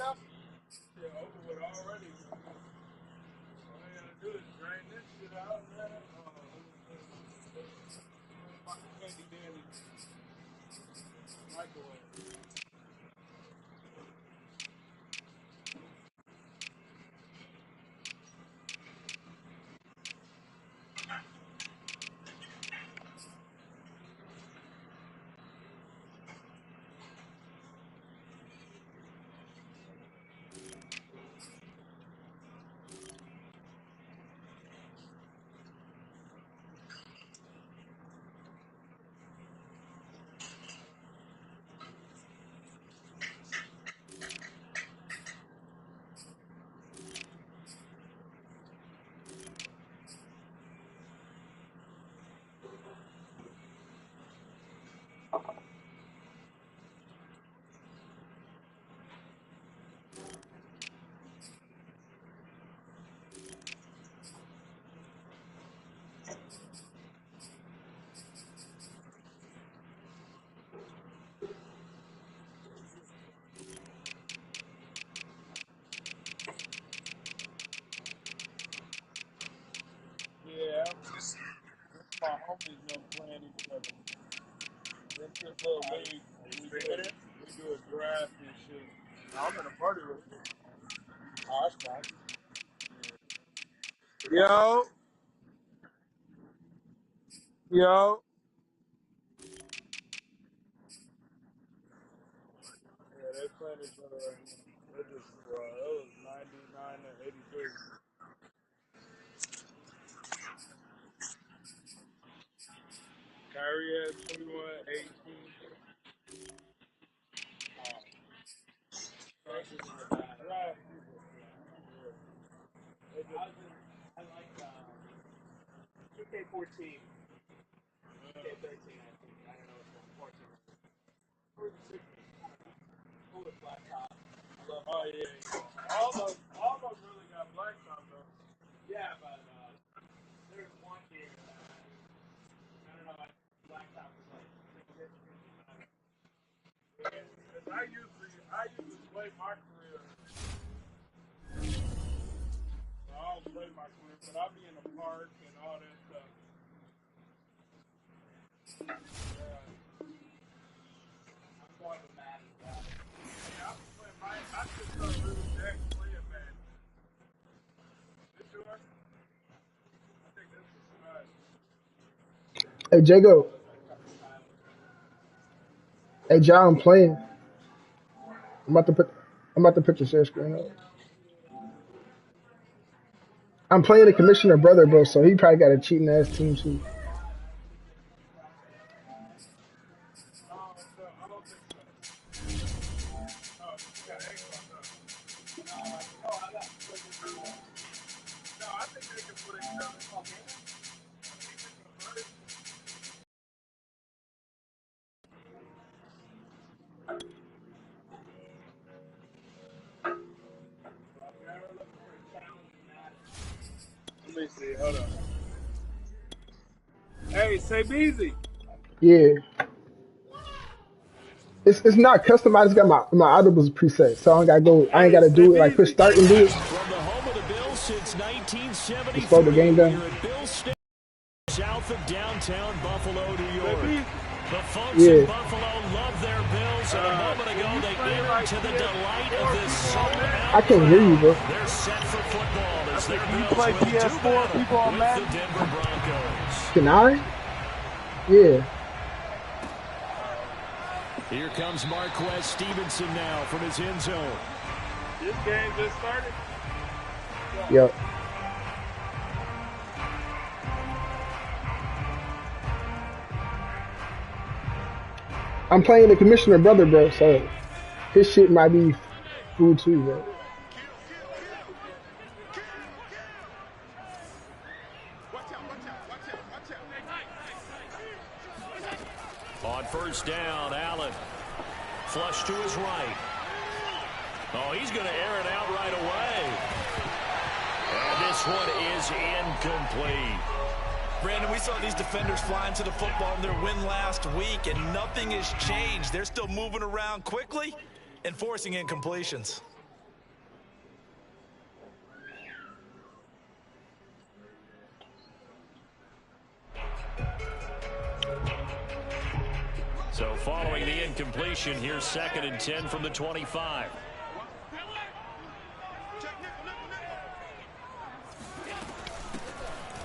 Yeah, over with already. All I gotta do is drain this shit out and then candy dandy microwave. Yeah, my homies know playing each other. That's this little league. We do a draft and shit. I'm in a party with you. Oh, that's fine. Yo, yo. Yeah, they playing each other right now. They just, it was 99 to 83. Kyrie had 21, 18. Right. I like 2K14. 2K13, I think. I don't know which one. 14. Or the 16. Cool with black top. Oh, yeah, yeah. All of them really got black top, though. Yeah, but there's one game that I don't know, like black top was like 650. Yeah, because I usually play my career. I don't play my career, but I'll be in the park and all that stuff. Yeah. I'm going to Madden. Yeah, I just started really back playing Madden. You sure? I think this is nice. Hey, Jago. Hey, John, I'm playing. I'm about to put your share screen up. I'm playing the commissioner brother, bro, so he probably got a cheating ass team too. I don't think so. Oh, you got Xbox, huh? No, I got No, I think they can put each other. Okay. Let me see. Hold on. Hey, say Beezy. Yeah. It's not customized. It's got my audibles preset, so I ain't Hey, gotta say do it like push Beezy. start and do it. From the home of the Bills since Just slow the 1973, game we're down. at Bill Stadium, south of downtown Buffalo, New Say York. Beezy. The folks in Yeah. Buffalo love their Bills, and a moment ago Can you they play entered like to the delight of PS4 this people on Madden? I sold-out can't hear you, crowd. bro. They're set for football I as said, their can you Bills play will do PS4 battle people on with Madden? the Denver Broncos. Can I? Yeah. Here comes Marquez Stevenson now from his end zone. This game just started. Yep. I'm playing the commissioner brother, bro, so his shit might be food too, bro. On first down, Allen. Flush to his right. Oh, he's going to air it out right away. And this one is incomplete. Brandon, we saw these defenders flying to the football in their win last week, and nothing has changed. They're still moving around quickly and forcing incompletions. Following the incompletion, here's 2nd and 10 from the 25.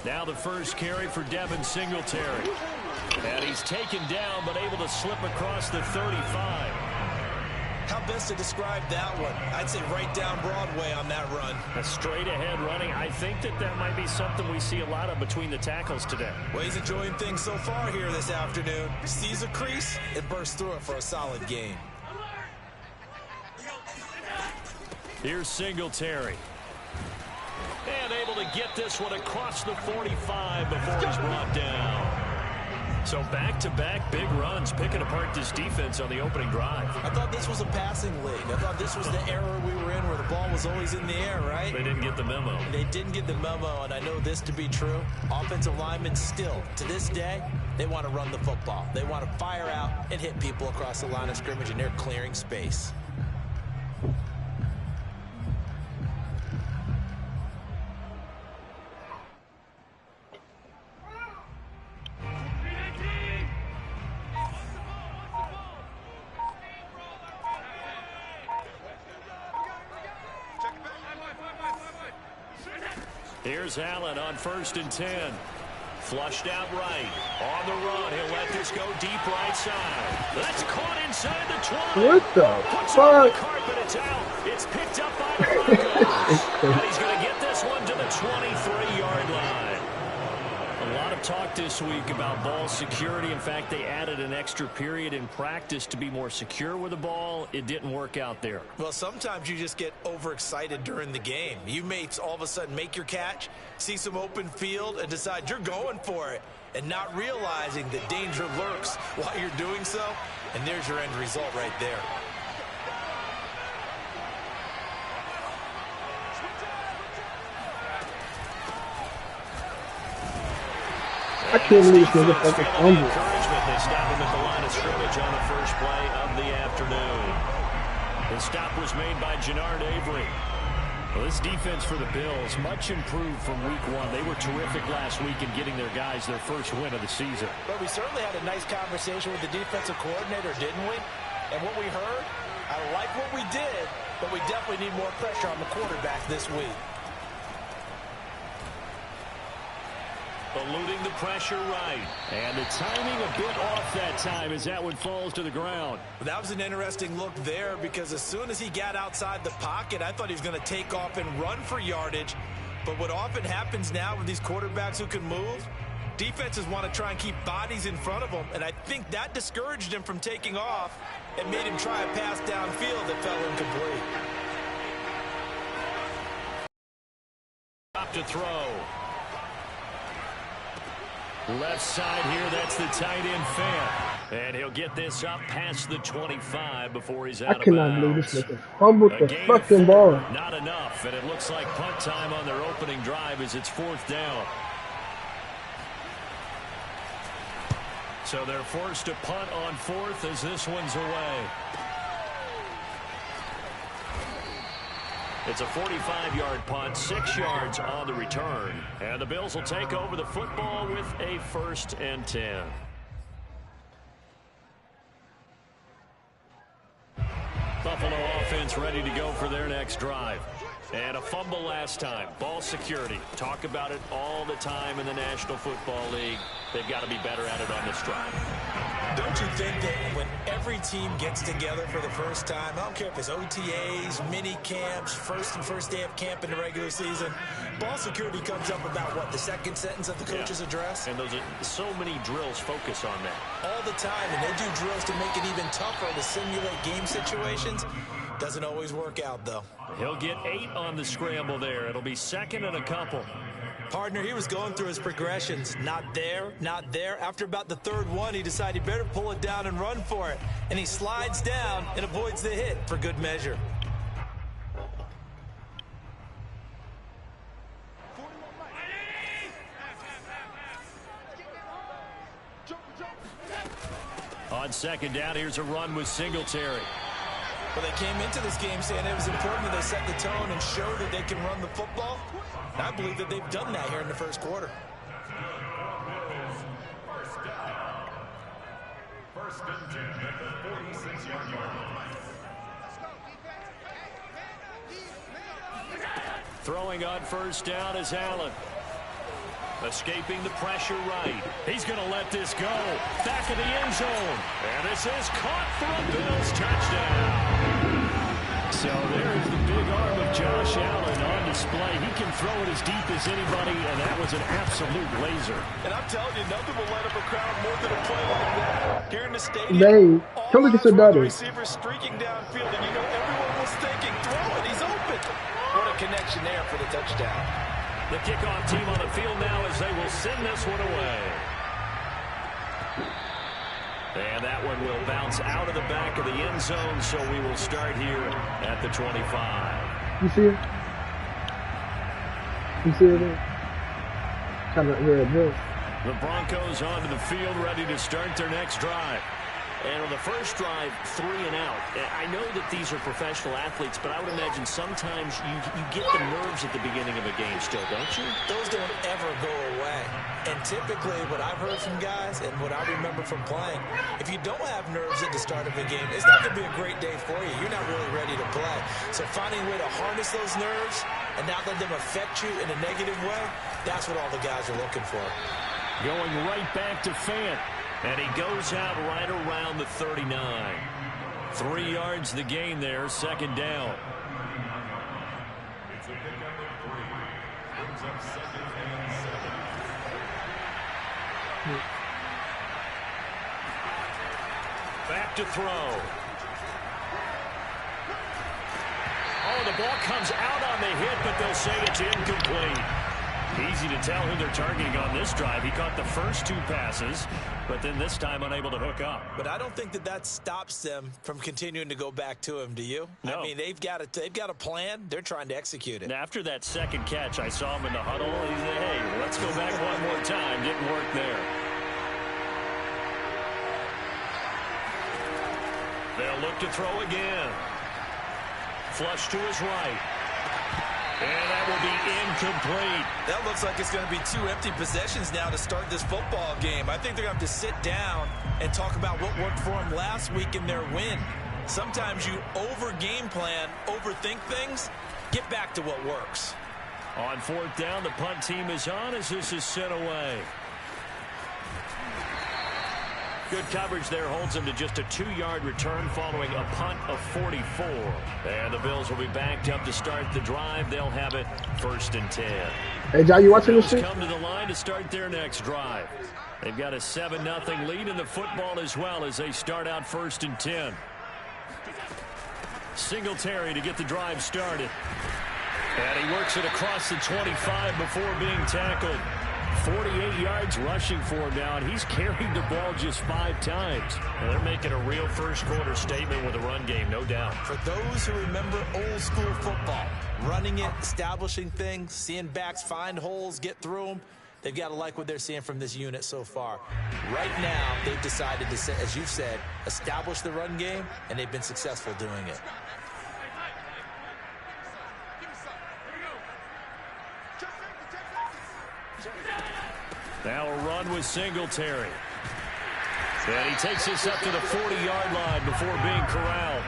Now the first carry for Devin Singletary. And he's taken down, but able to slip across the 35. How best to describe that one? I'd say right down Broadway on that run. A straight ahead running. I think that might be something we see a lot of between the tackles today. Well, he's enjoying things so far here this afternoon. Sees a crease and bursts through it for a solid gain. Here's Singletary. And able to get this one across the 45 before he's brought down. So back-to-back big runs, picking apart this defense on the opening drive. I thought this was a passing league. I thought this was the era we were in where the ball was always in the air, right? They didn't get the memo. They didn't get the memo, and I know this to be true. Offensive linemen still, to this day, they want to run the football. They want to fire out and hit people across the line of scrimmage, and they're clearing space. Here's Allen on 1st and 10. Flushed out right. On the run. He'll let this go deep right side. That's caught inside the 20. What the Puts it on the fuck? carpet. It's out. It's picked up by the Broncos. And he's going to get this one to the 23-yard line. A lot of talk this week about ball security. In fact, they added an extra period in practice to be more secure with the ball. It didn't work out there. Well, sometimes you just get overexcited during the game. You may all of a sudden make your catch, see some open field, and decide you're going for it, and not realizing that danger lurks while you're doing so. And there's your end result right there. I can't believe this nigga fucking fumble. They stop him at the line of scrimmage on the first play of the afternoon. The stop was made by Jannard Avery. Well, this defense for the Bills, much improved from week 1. They were terrific last week in getting their guys their first win of the season. But we certainly had a nice conversation with the defensive coordinator, didn't we? And what we heard, I like what we did, but we definitely need more pressure on the quarterback this week. Eluding the pressure right. And the timing a bit off that time as that one falls to the ground. That was an interesting look there because as soon as he got outside the pocket, I thought he was going to take off and run for yardage. But what often happens now with these quarterbacks who can move, defenses want to try and keep bodies in front of them. And I think that discouraged him from taking off and made him try a pass downfield that fell incomplete. Stop to throw. Left side here, that's the tight end fan. And he'll get this up past the 25 before he's out of bounds. I cannot believe this nigga fumbled the fucking ball. Not enough, and it looks like punt time on their opening drive as it's 4th down. So they're forced to punt on 4th as this one's away. It's a 45-yard punt, 6 yards on the return. And the Bills will take over the football with a 1st and 10. Buffalo offense ready to go for their next drive. And a fumble last time. Ball security. Talk about it all the time in the National Football League. They've got to be better at it on this drive. Don't you think that when every team gets together for the first time, I don't care if it's OTAs, mini camps, first day of camp in the regular season, ball security comes up about what, the second sentence of the coach's address? And those are so many drills focus on that. All the time, and they do drills to make it even tougher to simulate game situations. Doesn't always work out, though. He'll get 8 on the scramble there. It'll be 2nd and a couple. Partner, he was going through his progressions. Not there, not there. After about the 3rd one, he decided he better pull it down and run for it. And he slides down and avoids the hit for good measure. On 2nd down, here's a run with Singletary. Well, they came into this game saying it was important that they set the tone and show that they can run the football. And I believe that they've done that here in the first quarter. Throwing on first down is Allen. Escaping the pressure right. He's going to let this go. Back of the end zone. And this is caught for a Bills touchdown. So there's the big arm of Josh Allen on display. He can throw it as deep as anybody, and that was an absolute laser. And I'm telling you, nothing will light up a crowd more than a play like that. Here in the stadium, come look at your daughter. Receivers streaking downfield, and you know everyone was thinking, throw it, he's open. What a connection there for the touchdown. The kickoff team on the field now as they will send this one away. And that one will bounce out of the back of the end zone, so we will start here at the 25. You see it? You see it there? Kind of very good. The Broncos onto the field, ready to start their next drive. And on the first drive, 3 and out. I know that these are professional athletes, but I would imagine sometimes you get the nerves at the beginning of a game still, don't you? Those don't ever go away. And typically what I've heard from guys and what I remember from playing, if you don't have nerves at the start of a game, it's not going to be a great day for you. You're not really ready to play. So finding a way to harness those nerves and not let them affect you in a negative way, that's what all the guys are looking for. Going right back to Fant. And he goes out right around the 39. 3 yards the gain there, second down. It's a pickup of 3. Brings up second and 7. Back to throw. Oh, the ball comes out on the hit, but they'll say it's incomplete. Easy to tell who they're targeting on this drive. He caught the first 2 passes, but then this time unable to hook up. But I don't think that stops them from continuing to go back to him, do you? No. I mean, they've got a plan. They're trying to execute it. And after that second catch, I saw him in the huddle. He said, hey, let's go back one more time. Didn't work there. They'll look to throw again. Flush to his right. And that will be incomplete. That looks like it's going to be 2 empty possessions now to start this football game. I think they're going to have to sit down and talk about what worked for them last week in their win. Sometimes you over-game plan, overthink things. Get back to what works. On 4th down, the punt team is on as this is sent away. Good coverage there holds him to just a 2-yard return following a punt of 44. And the Bills will be backed up to start the drive. They'll have it 1st and 10. Hey, John, you watching this shit? Come to the line to start their next drive. They've got a 7-0 lead in the football as well as they start out 1st and 10. Singletary to get the drive started. And he works it across the 25 before being tackled. 48 yards rushing for him now, and he's carried the ball just 5 times. Well, they're making a real first-quarter statement with a run game, no doubt. For those who remember old-school football, running it, establishing things, seeing backs find holes, get through them, they've got to like what they're seeing from this unit so far. Right now, they've decided to, as you've said, establish the run game, and they've been successful doing it. Now a run with Singletary. And he takes this up to the 40-yard line before being corralled.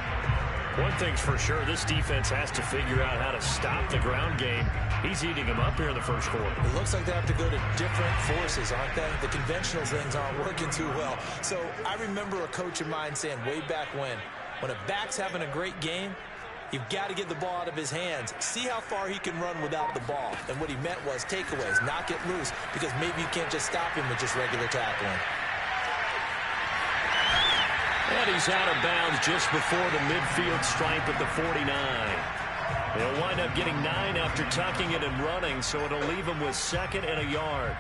One thing's for sure, this defense has to figure out how to stop the ground game. He's eating them up here in the first quarter. It looks like they have to go to different forces, aren't they? The conventional things aren't working too well. So I remember a coach of mine saying way back when a back's having a great game, you've got to get the ball out of his hands. See how far he can run without the ball. And what he meant was takeaways, knock it loose, because maybe you can't just stop him with just regular tackling. And he's out of bounds just before the midfield stripe at the 49. He'll wind up getting 9 after tucking it and running, so it'll leave him with 2nd and a yard.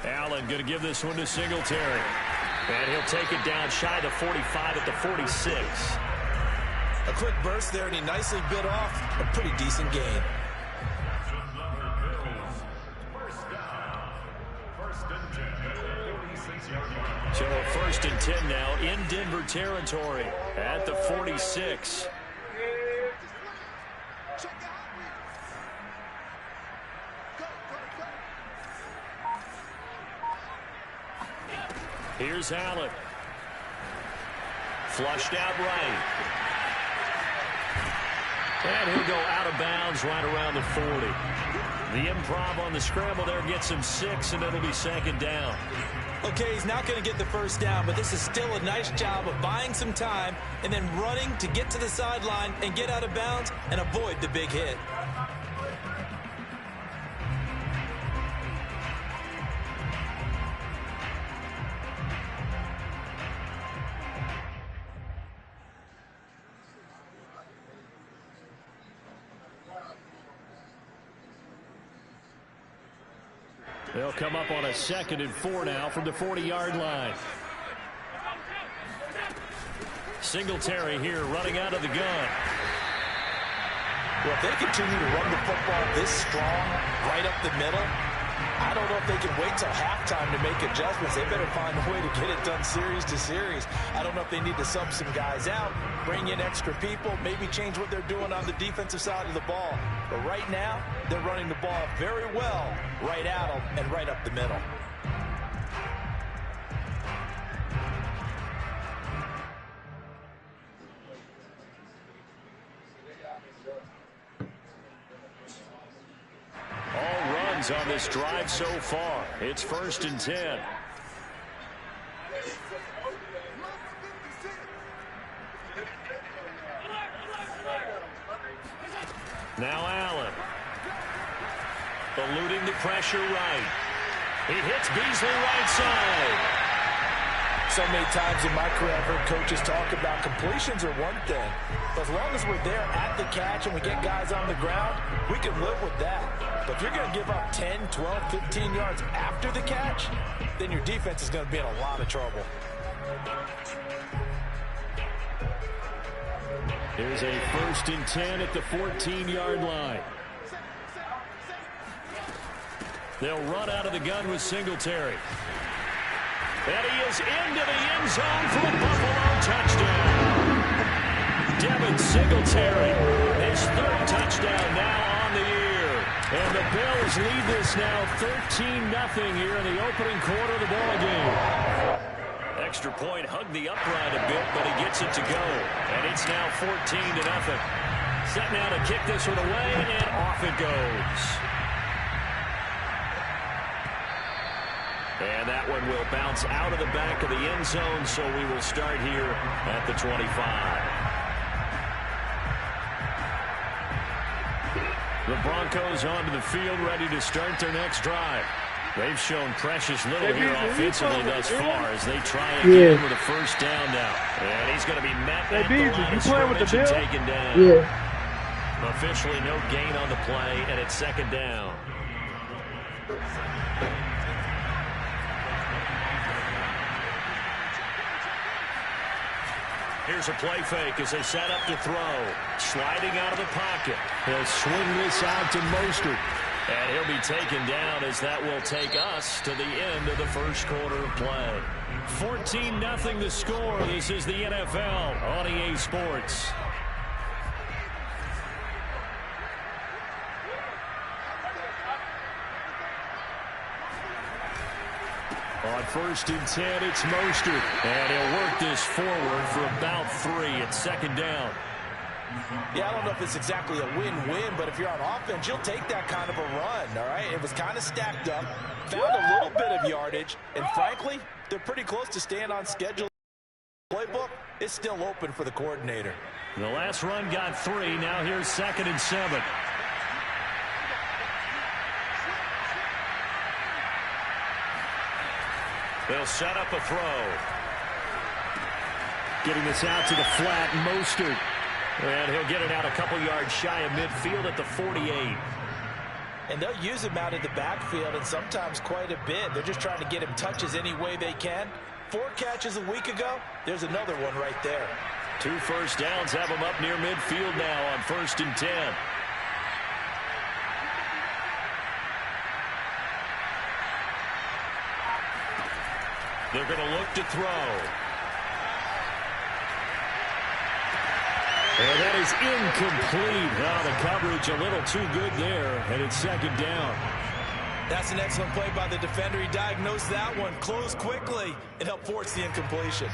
Allen going to give this one to Singletary. And he'll take it down shy of the 45 at the 46. A quick burst there, and he nicely bit off a pretty decent gain. So 1st and 10 now in Denver territory at the 46. Here's Allen. Flushed out right. And he'll go out of bounds right around the 40. The improv on the scramble there gets him 6, and it'll be 2nd down. Okay, he's not going to get the 1st down, but this is still a nice job of buying some time and then running to get to the sideline and get out of bounds and avoid the big hit. They'll come up on a 2nd and 4 now from the 40-yard line. Singletary here running out of the gun. Well, if they continue to run the football this strong right up the middle, I don't know if they can wait till halftime to make adjustments. They better find a way to get it done series to series. I don't know if they need to sub some guys out, bring in extra people, maybe change what they're doing on the defensive side of the ball. But right now, they're running the ball very well right at them and right up the middle. All runs on this drive so far. It's 1st and 10. Now Allen. Eluding the pressure right. He hits Beasley right side. So many times in my career, I've heard coaches talk about completions are one thing. But as long as we're there at the catch and we get guys on the ground, we can live with that. But if you're going to give up 10, 12, 15 yards after the catch, then your defense is going to be in a lot of trouble. Here's a 1st and 10 at the 14-yard line. They'll run out of the gun with Singletary. And he is into the end zone for a Buffalo touchdown. Devin Singletary, his 3rd touchdown now on the year. And the Bills lead this now 13-0 here in the opening quarter of the ballgame. Extra point hugged the upright a bit, but he gets it to go. And it's now 14-0. Set now to kick this one away, and off it goes. And that one will bounce out of the back of the end zone, so we will start here at the 25. The Broncos onto the field, ready to start their next drive. They've shown precious little here offensively thus far as they try again with a 1st down now. And he's going to be met at the line of scrimmage and taken down. Officially no gain on the play, and it's 2nd down. Here's a play fake as they set up to throw. Sliding out of the pocket. He'll swing this out to Mostert. And he'll be taken down as that will take us to the end of the 1st quarter of play. 14-0 the score. This is the NFL on EA Sports. On 1st and 10, it's Mostert. And he'll work this forward for about 3. It's 2nd down. Yeah, I don't know if it's exactly a win-win, but if you're on offense, you'll take that kind of a run, all right? It was kind of stacked up, found a little bit of yardage, and frankly, they're pretty close to staying on schedule. Playbook is still open for the coordinator. The last run got 3. Now here's 2nd and 7. They'll set up a throw. Getting this out to the flat, Mostert. And he'll get it out a couple yards shy of midfield at the 48. And they'll use him out in the backfield, and sometimes quite a bit. They're just trying to get him touches any way they can. 4 catches a week ago. There's another one right there. 2 first downs have them up near midfield now on 1st and 10. They're going to look to throw. And that is incomplete. Oh, the coverage a little too good there, and it's 2nd down. That's an excellent play by the defender. He diagnosed that one, closed quickly, and helped force the incompletion.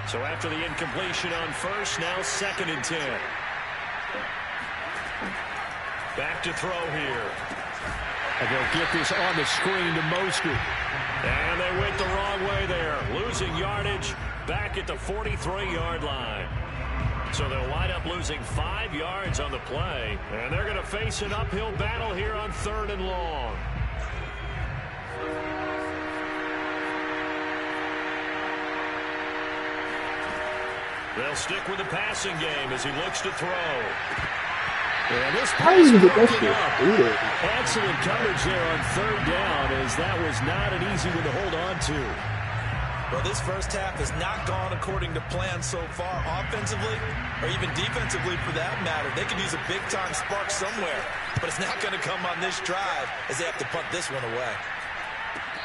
So after the incompletion on 1st, now 2nd and 10. Back to throw here. And they'll get this on the screen to Mostert. And they went the wrong way there. Losing yardage back at the 43-yard line. So they'll wind up losing 5 yards on the play. And they're going to face an uphill battle here on 3rd and long. They'll stick with the passing game as he looks to throw. And this pass broken up. Excellent coverage there on 3rd down, as that was not an easy one to hold on to. Well, this first half has not gone according to plan so far, offensively or even defensively for that matter. They could use a big-time spark somewhere, but it's not going to come on this drive as they have to punt this one away.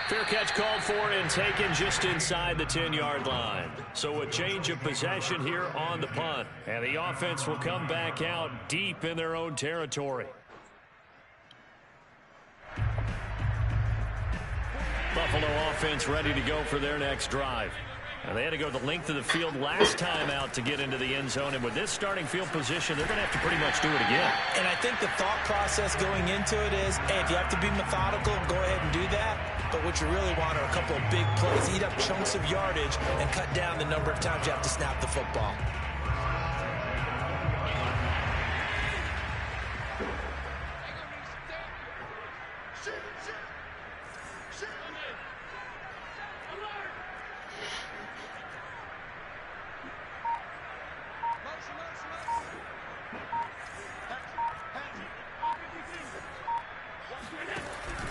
Fair catch called for and taken just inside the 10-yard line. So a change of possession here on the punt. And the offense will come back out deep in their own territory. Buffalo offense ready to go for their next drive. And they had to go the length of the field last time out to get into the end zone. And with this starting field position, they're going to have to pretty much do it again. And I think the thought process going into it is, hey, if you have to be methodical, go ahead and do that. But what you really want are a couple of big plays, eat up chunks of yardage, and cut down the number of times you have to snap the football.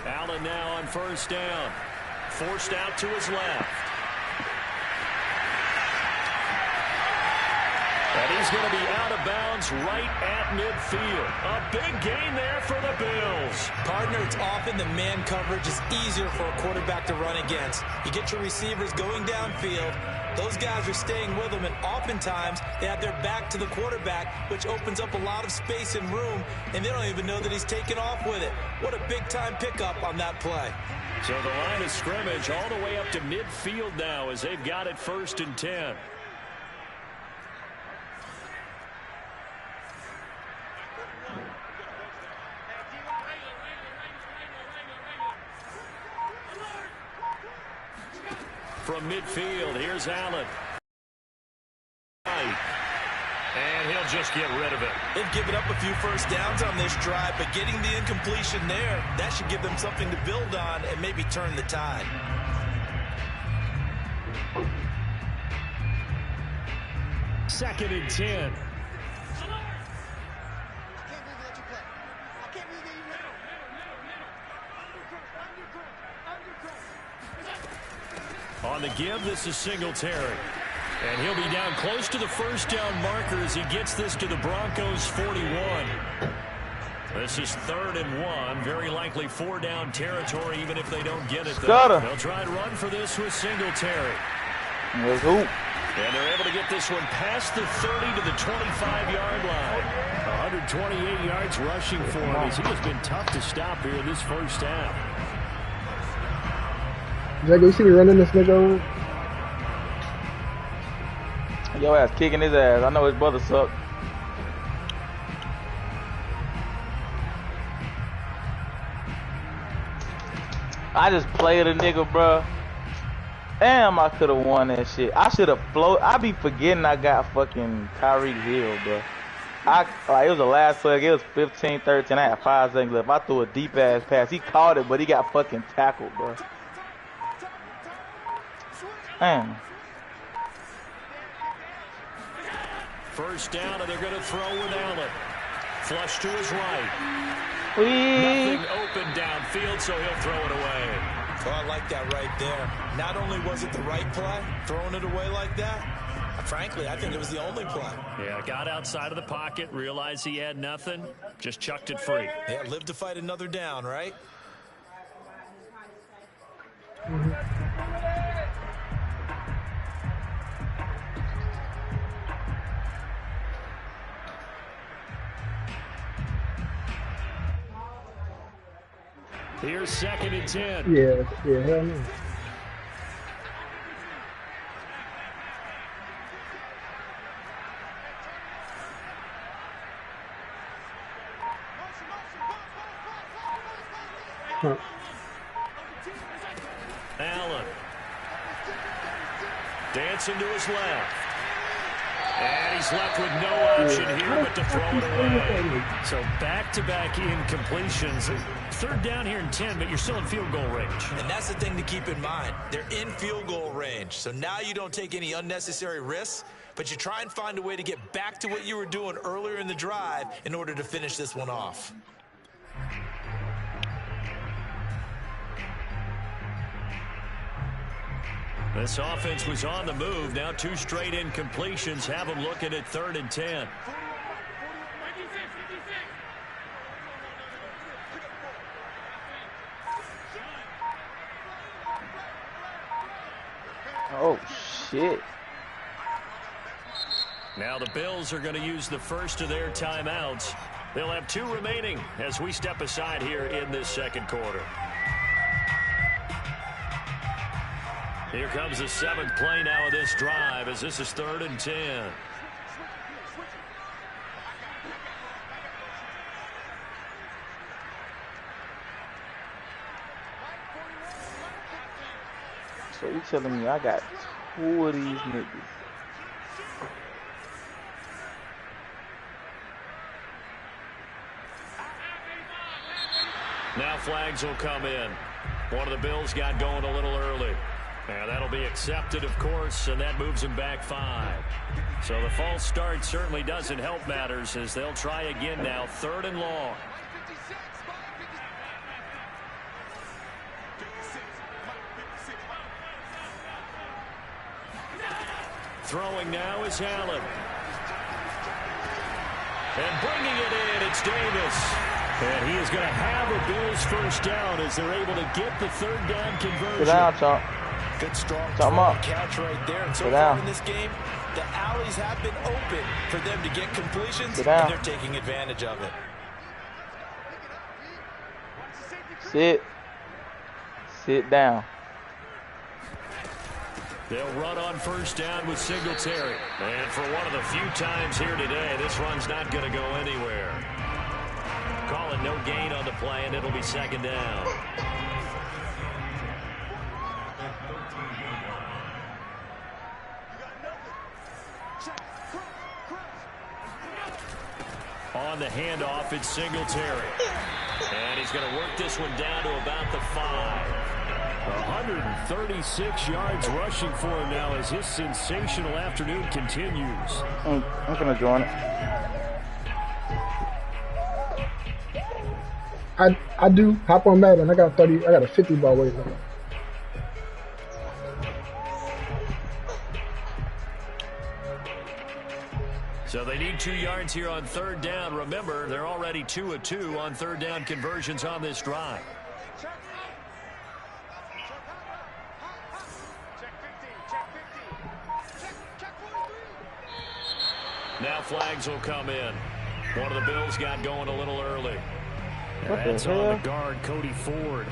Allen now on 1st down. Forced out to his left. And he's going to be out of bounds right at midfield. A big gain there for the Bills. Partner, it's often the man coverage is easier for a quarterback to run against. You get your receivers going downfield. Those guys are staying with them, and oftentimes they have their back to the quarterback, which opens up a lot of space and room, and they don't even know that he's taken off with it. What a big-time pickup on that play. So the line of scrimmage all the way up to midfield now as they've got it 1st and 10. From midfield, here's Allen. And he'll just get rid of it. They've given up a few first downs on this drive, but getting the incompletion there, that should give them something to build on and maybe turn the tide. Second and 10. On the give, this is Singletary. And he'll be down close to the first down marker as he gets this to the Broncos 41. This is 3rd and 1. Very likely 4-down territory even if they don't get it. They'll try and run for this with Singletary. Let's hoop. And they're able to get this one past the 30 to the 25-yard line. 128 yards rushing for him as he has been tough to stop here in this first half. Jack, you see me running this nigga over? Your ass kicking his ass. I know his brother sucked. I just played a nigga, bro. Damn, I could have won that shit. I should have floated. I be forgetting I got fucking Tyreek Hill, bro. It was the last play. It was 15-13. I had 5 seconds left. I threw a deep ass pass. He caught it, but he got fucking tackled, bro. Damn. First down, and they're going to throw with Allen. Flush to his right. Whee. Nothing open downfield, so he'll throw it away. Oh, I like that right there. Not only was it the right play, throwing it away like that, Frankly, I think it was the only play. Yeah, got outside of the pocket, realized he had nothing, just chucked it free. Yeah, live to fight another down, right? Here's 2nd and 10. Yeah, hell no. Huh. Allen. Dancing to his left. And he's left with no option here but to throw it away. So back-to-back incompletions. 3rd down here and 10, but you're still in field goal range. And that's the thing to keep in mind. They're in field goal range. So now you don't take any unnecessary risks, but you try and find a way to get back to what you were doing earlier in the drive in order to finish this one off. This offense was on the move. Now 2 straight incompletions have them looking at 3rd and 10. Oh, shit. Now the Bills are going to use the first of their timeouts. They'll have 2 remaining as we step aside here in this 2nd quarter. Here comes the 7th play now of this drive as this is 3rd and 10. So you telling me I got 2 of these niggas? Now flags will come in. One of the Bills got going a little early. And that'll be accepted, of course, and that moves him back 5. So the false start certainly doesn't help matters as they'll try again now, 3rd and long. Throwing now is Allen. And bringing it in, it's Davis. And he is going to have a Bills first down as they're able to get the 3rd down conversion. Sit down, Chomp. Good strong catch right there. And so far in this game, the alleys have been open for them to get completions, and they're taking advantage of it. Sit down. They'll run on first down with Singletary. And for one of the few times here today, this run's not going to go anywhere. Calling no gain on the play, and it'll be 2nd down. On the handoff, it's Singletary. And he's going to work this one down to about the 5. 136 yards rushing for him now as his sensational afternoon continues. I'm going to join it. I do. Hop on Madden. I got a 50 ball waiting. So they need 2 yards here on 3rd down. Remember, they're already 2 of 2 on 3rd down conversions on this drive. Now flags will come in. One of the Bills got going a little early. That's on the guard, Cody Ford.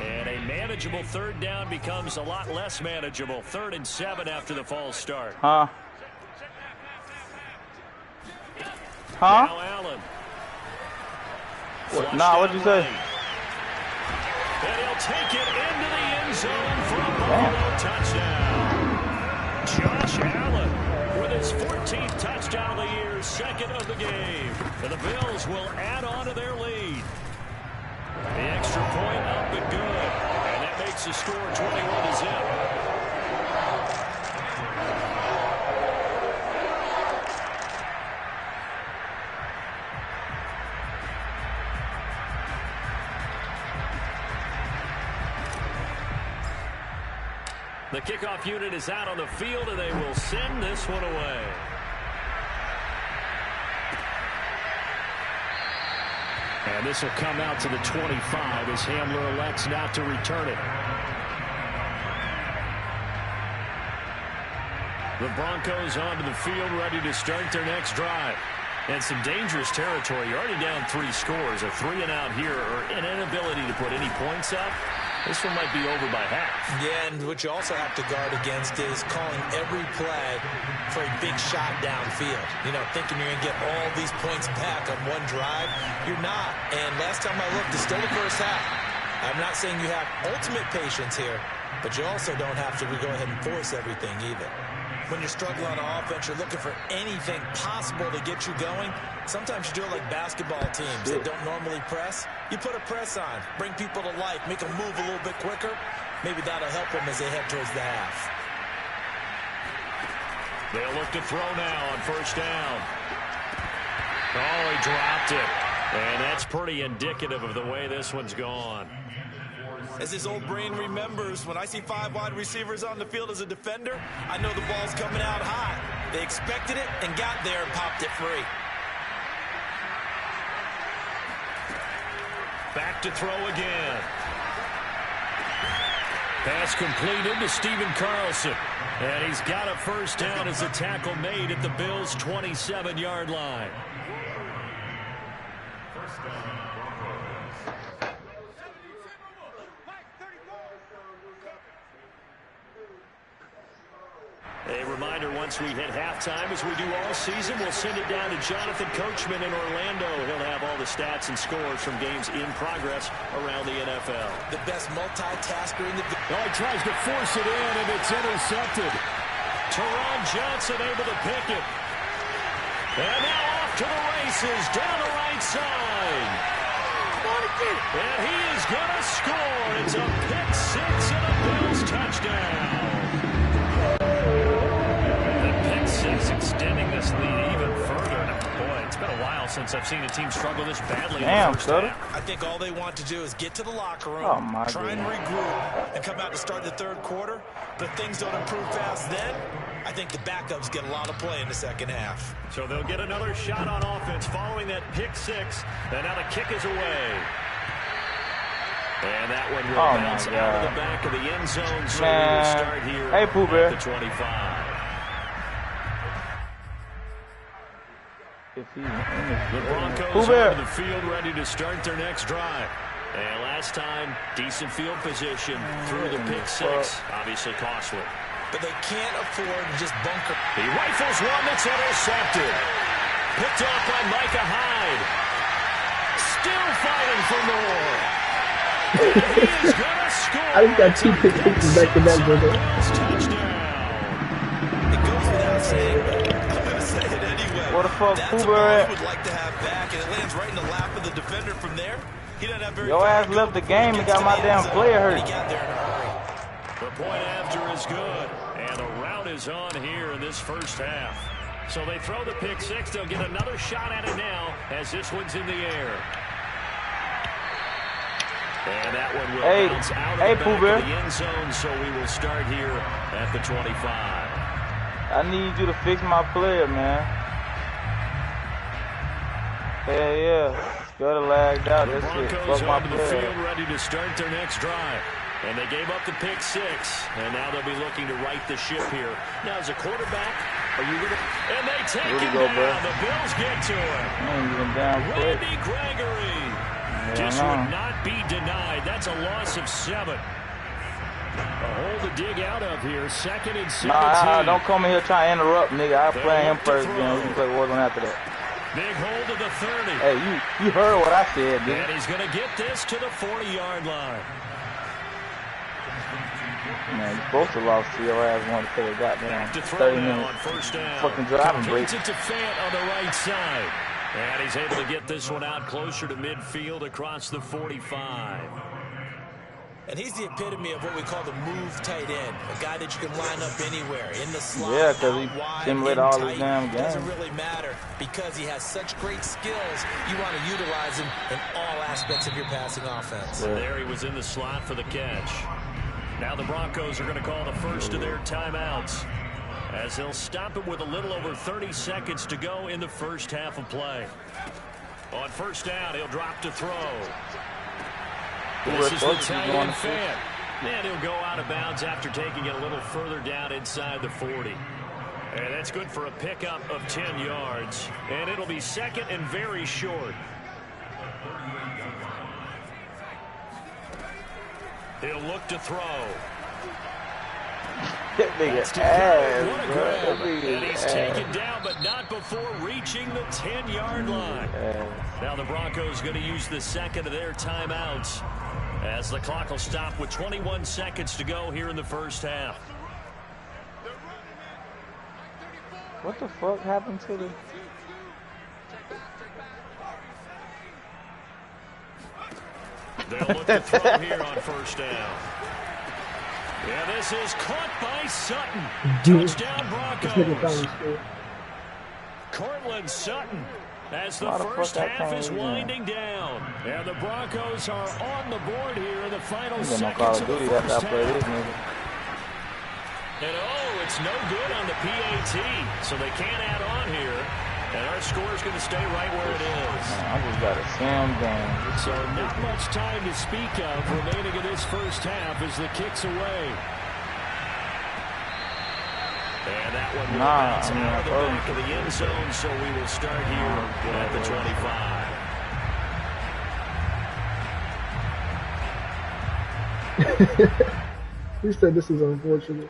And a manageable 3rd down becomes a lot less manageable. 3rd and 7 after the false start. Huh? Now Allen. Nah, what'd you say? And he'll take it into the end zone for a Buffalo touchdown. Josh Allen with his 14th touchdown of the year, 2nd of the game. And the Bills will add on to their lead. The extra point up and good. And that makes the score 21-0. The kickoff unit is out on the field, and they will send this one away. And this will come out to the 25 as Hamler elects not to return it. The Broncos onto the field, ready to start their next drive. And some dangerous territory. You're already down 3 scores. A 3-and-out here, or an inability to put any points up. This one might be over by half. Yeah, and what you also have to guard against is calling every play for a big shot downfield. You know, thinking you're going to get all these points back on one drive. You're not. And last time I looked, it's still the first half. I'm not saying you have ultimate patience here, but you also don't have to go ahead and force everything either. When you're struggling on offense, you're looking for anything possible to get you going. Sometimes you do it like basketball teams that don't normally press. You put a press on, bring people to life, make them move a little bit quicker. Maybe that'll help them as they head towards the half. They'll look to throw now on first down. Oh, he dropped it. And that's pretty indicative of the way this one's gone. As his old brain remembers, when I see 5 wide receivers on the field as a defender, I know the ball's coming out high. They expected it and got there and popped it free. Back to throw again. Pass completed to Stephen Carlson. And he's got a first down as a tackle made at the Bills' 27-yard line. A reminder, once we hit halftime, as we do all season, we'll send it down to Jonathan Coachman in Orlando. He'll have all the stats and scores from games in progress around the NFL. The best multitasker in the... Oh, he tries to force it in, and it's intercepted. Teron Johnson able to pick it. And now off to the races, down the right side. And he is going to score. It's a pick 6 and a Bills touchdown. Extending this lead even further. Boy, it's been a while since I've seen a team struggle this badly in the first half. I think all they want to do is get to the locker room, try and regroup, and come out to start the third quarter. But if things don't improve fast then, I think the backups get a lot of play in the second half. So they'll get another shot on offense following that pick 6. And now the kick is away. And that one will bounce out of the back of the end zone. So we will start here at the 25. The Broncos on the field ready to start their next drive. And last time, decent field position through the pick 6. Obviously costly. But they can't afford to just bunker. He rifles one that's intercepted. Picked off by Micah Hyde. Still fighting for more. And he is going to score. I just got 2 pick sixes back to back, brother. It goes without saying, but I'm going to say it anyway. What the fuck, That's a ball he would like to have back, and it lands right in the lap of the defender from there. He doesn't have very Your ass left the game and got my damn player hurt. He got there in a hurry. The point after is good, and the route is on here in this first half. So they throw the pick 6. They'll get another shot at it now as this one's in the air. And that one will bounce out of the back of the end zone, so we will start here at the 25. I need you to fix my player, man. Hell yeah. Got lagged out. The That's it. Broncos Fuck my onto the player. field ready to start their next drive. And they gave up the pick 6, and now they'll be looking to right the ship here. Now, as a quarterback, are you going to... And they take him down. Bro. The Bills get to him. Randy Gregory just would not be denied. That's a loss of 7. A hole to dig out of here. 2nd and 17. Nah, don't come in here trying to interrupt, nigga. I'll play him first, then we can play Warzone after that. Big hole to the 30. Hey, you heard what I said, dude. And he's going to get this to the 40-yard line. Man, you supposed to lost to your ass one for the goddamn 30 minutes fucking driving break. It to Fant on the right side. And he's able to get this one out closer to midfield across the 45. And he's the epitome of what we call the move tight end. A guy that you can line up anywhere, in the slot, yeah, because he simulated all his damn games. Doesn't really matter because he has such great skills. You want to utilize him in all aspects of your passing offense. Yeah. And there he was in the slot for the catch. Now the Broncos are going to call the first of their timeouts, as they'll stop it with a little over 30 seconds to go in the first half of play. On first down, he'll drop to throw. This is the tight end Fant. And he'll go out of bounds after taking it a little further down inside the 40. And that's good for a pickup of 10 yards. And it'll be second and very short. He'll look to throw. That nigga ass, what a grab. And he's taken down, but not before reaching the 10-yard line. Now the Broncos going to use the second of their timeouts, as the clock will stop with 21 seconds to go here in the first half. What the fuck happened to the... They'll look to throw here on first down. Yeah, this is caught by Sutton. Touchdown Broncos. Cortland Sutton, as the first half is winding down. And the Broncos are on the board here in the final seconds of the first half. And oh, it's no good on the PAT, so they can't add on here. And our score is going to stay right where it is. I just got a Sam game. So not much time to speak of remaining in this first half as the kick's away. And that one will bounce out of the back of the end zone, so we will start here at the 25. He said this is unfortunate.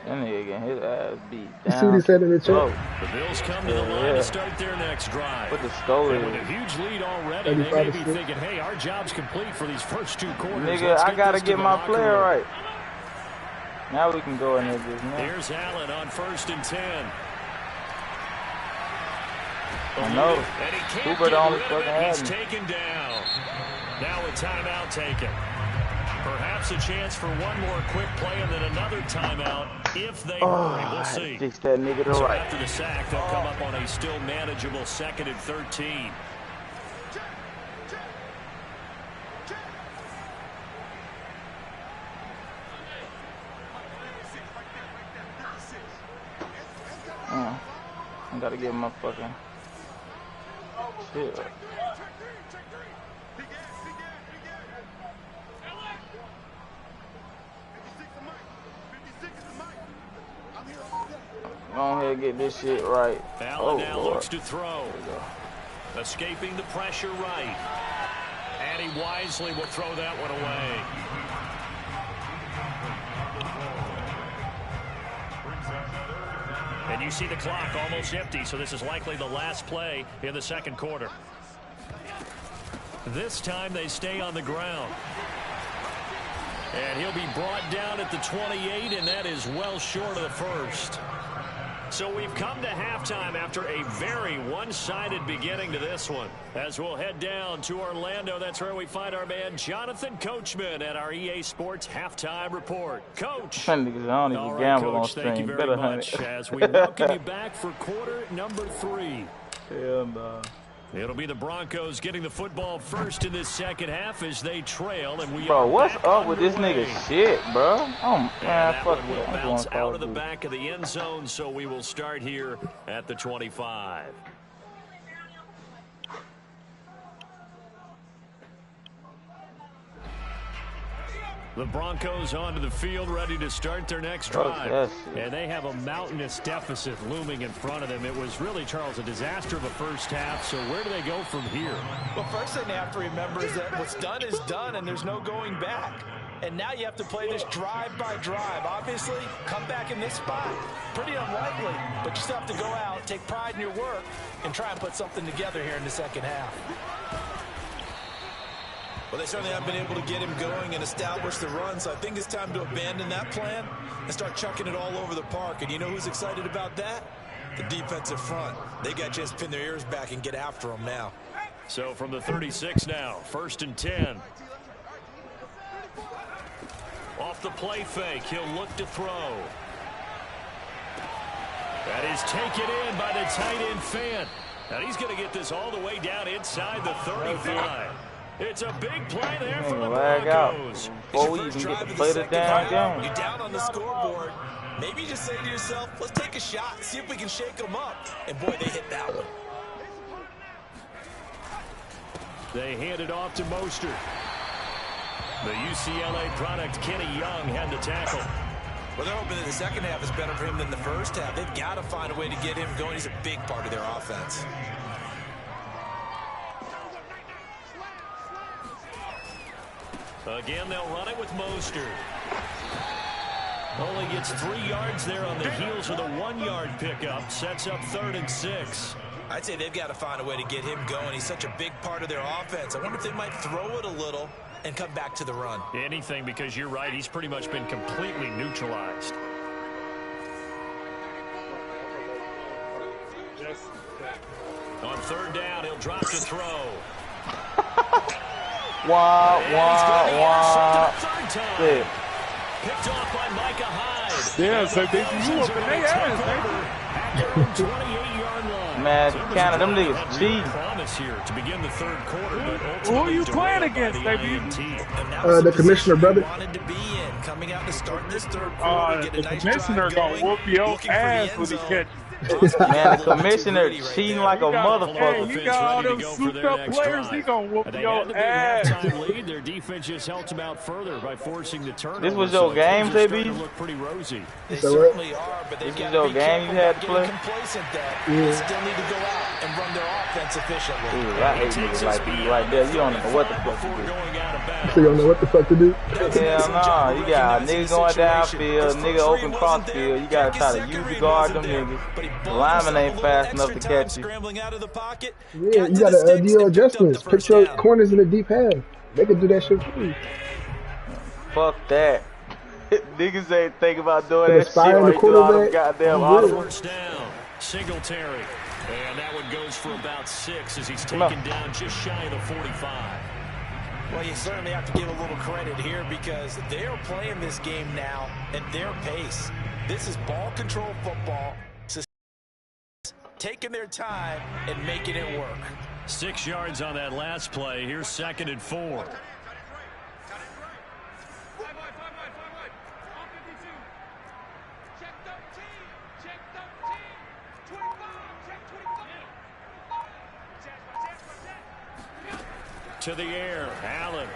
That nigga getting his ass beat down. You see what he said in the chat? The Bills come to the line to start their next drive. With the skull and with a huge lead already, they may be thinking, hey, our job's complete for these first two quarters. Nigga, I gotta get my player right. Now we can go in there, just now. Here's Allen on 1st and 10. I know. Hoover the only fucking had He's taken down. Now a timeout taken. Perhaps a chance for one more quick play and then another timeout if they hurry. We'll see. Fix that nigga to right. After the sack, they'll come up on a still manageable 2nd and 13. I gotta get my fucking shit. Go ahead and get this shit right. Allen now looks to throw. Escaping the pressure right. And he wisely will throw that one away. And you see the clock almost empty, so this is likely the last play in the second quarter. This time they stay on the ground. And he'll be brought down at the 28, and that is well short of the first. So we've come to halftime after a very one-sided beginning to this one. As we'll head down to Orlando, that's where we find our man Jonathan Coachman at our EA Sports Halftime Report. Coach. I don't even gamble on stream. Thank you very much as we welcome you back for quarter number 3. Hell no. It'll be the Broncos getting the football first in this second half as they trail, and we bro, what's back up with this nigga shit, bro? Oh man, fuck it. Will bounce out of the back of the end zone, so we will start here at the 25. The Broncos onto the field, ready to start their next drive. And they have a mountainous deficit looming in front of them. It was really, Charles, a disaster of a first half. So where do they go from here? Well, first thing they have to remember is that what's done is done, and there's no going back. And now you have to play this drive by drive. Obviously, come back in this spot. Pretty unlikely, but you still have to go out, take pride in your work, and try and put something together here in the second half. Well, they certainly haven't been able to get him going and establish the run, so I think it's time to abandon that plan and start chucking it all over the park. And you know who's excited about that? The defensive front. They got a chance to pin their ears back and get after him now. So from the 36 now, 1st and 10. Off the play fake, he'll look to throw. That is taken in by the tight end Fant. And he's going to get this all the way down inside the 35. It's a big play there for the lag out Broncos. before we even get to play the damn game. You're down on the scoreboard. Maybe you just say to yourself, let's take a shot, see if we can shake them up. And, boy, they hit that one. They hand it off to Mostert. The UCLA product, Kenny Young, had the tackle. Well, they're hoping that the second half is better for him than the first half. They've got to find a way to get him going. He's a big part of their offense. Again, they'll run it with Mostert. Only gets 3 yards there on the heels of the 1-yard pickup. Sets up 3rd and 6. I'd say they've got to find a way to get him going. He's such a big part of their offense. I wonder if they might throw it a little and come back to the run. Anything, because you're right. He's pretty much been completely neutralized. On 3rd down, he'll drop to throw. Wah, wah. Picked off by Micah Hyde. Yeah, so you up in their ass, 28-yard line. Man, Canada, them niggas cheating. Promise here to begin the 3rd quarter, but who are you playing against, baby? The commissioner, brother. Wanted to be in, coming out to start this 3rd quarter, get a The nice commissioner drive gonna going, whoop your looking for the ass end when he zone. catch Man, the commissioner cheating like a motherfucker. Hey, you got all them souped up players, he gonna whoop your ass. Lead. Their defense just helped them out further by forcing the turnover. This was your game, JB? Look pretty rosy. They certainly are, but they've got to be game you had to play? complacent there. They still need to go out and run their offense efficiently. Dude, I hate niggas like you right there. You don't know what the fuck to do. So you don't know what the fuck to do. Hell no. You got niggas going downfield, nigga open crossfield. You gotta try to use the guard them niggas. The lineman ain't fast enough to catch you. Yeah, you gotta do your adjustments. Put your corners in the deep half. They can do that shit for you. Fuck that. Niggas ain't thinking about doing that shit spy in the while you do all them quarterback. goddamn Oh, really? audibles. 1st down, Singletary. And that one goes for about 6 as he's taken down just shy of the 45. Well, you certainly have to give a little credit here because they're playing this game now at their pace. This is ball control football. Taking their time and making it work. 6 yards on that last play. Here's 2nd and 4. To the air, Allen.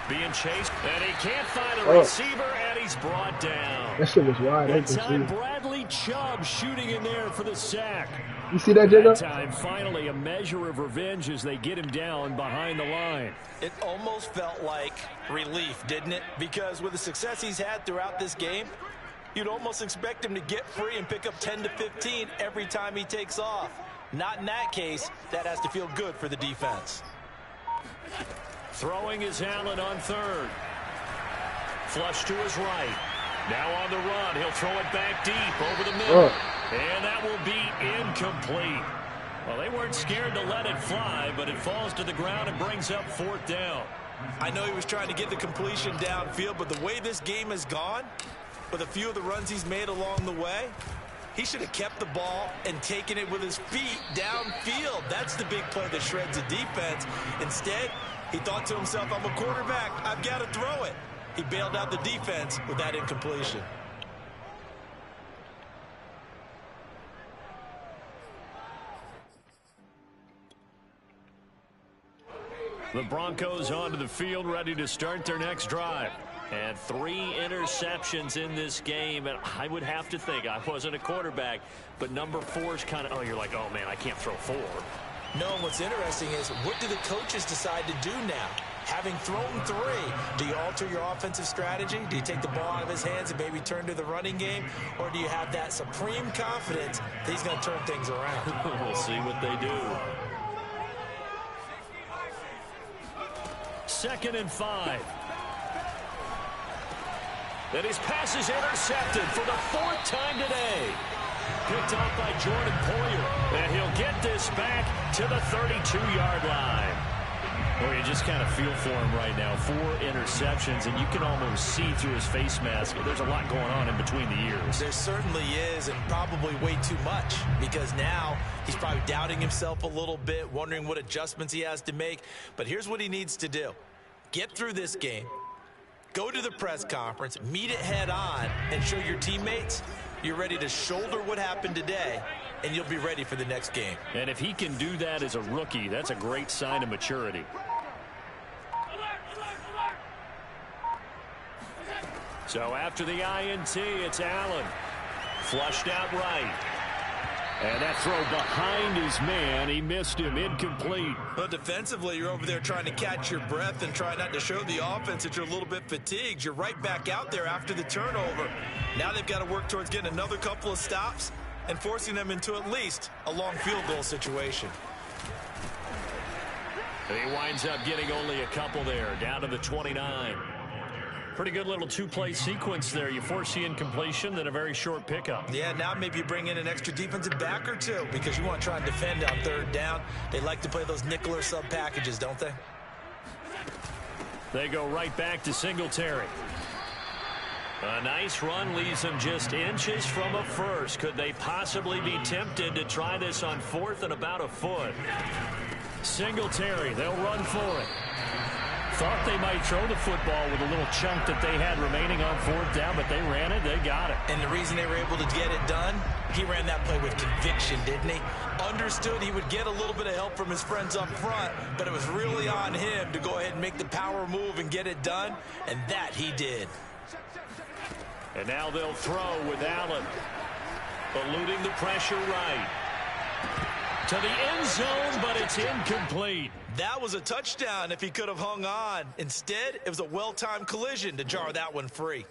Being chased, and he can't find the receiver, and he's brought down. That shit was wide That open, time, too. Bradley Chubb shooting in there for the sack. You see that, That Jacob? time, finally, a measure of revenge as they get him down behind the line. It almost felt like relief, didn't it? Because with the success he's had throughout this game, you'd almost expect him to get free and pick up 10 to 15 every time he takes off. Not in that case. That has to feel good for the defense. Throwing is Allen on 3rd. Flush to his right. Now on the run. He'll throw it back deep over the middle. And that will be incomplete. Well, they weren't scared to let it fly, but it falls to the ground and brings up 4th down. I know he was trying to get the completion downfield, but the way this game has gone, with a few of the runs he's made along the way, he should have kept the ball and taken it with his feet downfield. That's the big play that shreds the defense. Instead, he thought to himself, I'm a quarterback. I've got to throw it. He bailed out the defense with that incompletion. The Broncos onto the field, ready to start their next drive. And 3 interceptions in this game, and I would have to think, I wasn't a quarterback, but number 4's kind of, you're like, oh man, I can't throw 4. No, and what's interesting is, what do the coaches decide to do now? Having thrown 3, do you alter your offensive strategy? Do you take the ball out of his hands and maybe turn to the running game? Or do you have that supreme confidence that he's going to turn things around? We'll see what they do. 2nd and 5. And his pass is intercepted for the 4th time today. Picked off by Jordan Poyer. And he'll get this back to the 32-yard line. Well, you just kind of feel for him right now. 4 interceptions, and you can almost see through his face mask. There's a lot going on in between the ears. There certainly is, and probably way too much, because now he's probably doubting himself a little bit, wondering what adjustments he has to make. But here's what he needs to do. Get through this game, go to the press conference, meet it head on, and show your teammates you're ready to shoulder what happened today, and you'll be ready for the next game. And if he can do that as a rookie, that's a great sign of maturity. So after the INT, it's Allen. Flushed out right. And that throw behind his man, he missed him, incomplete. But defensively, you're over there trying to catch your breath and try not to show the offense that you're a little bit fatigued. You're right back out there after the turnover. Now they've got to work towards getting another couple of stops and forcing them into at least a long field goal situation. He winds up getting only a couple there, down to the 29. Pretty good little 2-play sequence there. You force the incompletion, then a very short pickup. Yeah, now maybe you bring in an extra defensive back or two because you want to try and defend on 3rd down. They like to play those nickel or sub packages, don't they? They go right back to Singletary. A nice run leaves them just inches from a first. Could they possibly be tempted to try this on 4th and about a foot? Singletary, they'll run for it. Thought they might throw the football with a little chunk that they had remaining on 4th down, but they ran it, they got it. And the reason they were able to get it done, he ran that play with conviction, didn't he? Understood he would get a little bit of help from his friends up front, but it was really on him to go ahead and make the power move and get it done, and that he did. And now they'll throw with Allen, eluding the pressure right. To the end zone, but it's incomplete. That was a touchdown if he could have hung on. Instead, it was a well-timed collision to jar that one free.